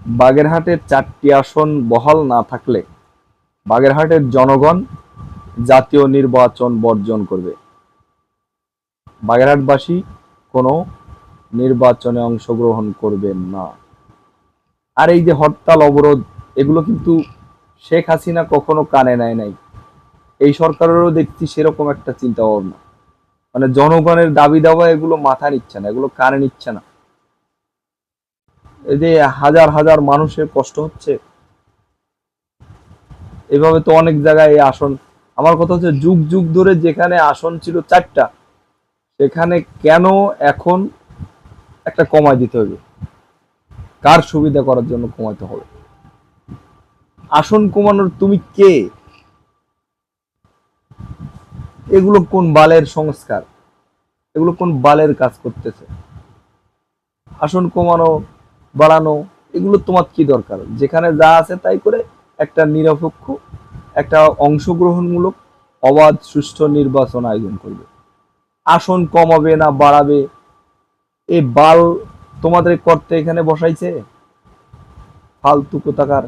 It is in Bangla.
বাগেরহাটের 4টি আসন বহাল না থাকলে বাগেরহাটের জনগণ জাতীয় নির্বাচন বর্জন করবে। বাগেরহাটবাসী কোনো নির্বাচনে অংশগ্রহণ করবেন না। আর এই যে হরতাল অবরোধ, এগুলো কিন্তু শেখ হাসিনা কখনো কানে নেয় নাই। এই সরকারেরও দেখছি সেরকম একটা চিন্তা ভাবনা, মানে জনগণের দাবি দাওয়া এগুলো মাথা নিচ্ছে না, এগুলো কানে নিচ্ছে না। এই যে হাজার হাজার মানুষের কষ্ট হচ্ছে, এভাবে তো অনেক জায়গায় এই আসন, আমার কথা হচ্ছে যুগ যুগ ধরে যেখানে আসন ছিল 4টা, সেখানে কেন এখন একটা কমায় দিতে হবে? কার সুবিধা করার জন্য কমাতে হবে? আসন কমানোর তুমি কে? এগুলো কোন বালের সংস্কার? এগুলো কোন বালের কাজ করতেছে? আসন কমানো, বাড়ানো, এগুলো তোমার কি দরকার? যেখানে যা আছে তাই করে একটা নিরপেক্ষ, একটা অংশগ্রহণমূলক, অবাধ সুষ্ঠু নির্বাচন আয়োজন করবে। আসন কমাবে না বাড়াবে, এই বাল তোমাদের করতে এখানে বসাইছে ফালতু কোথাকার।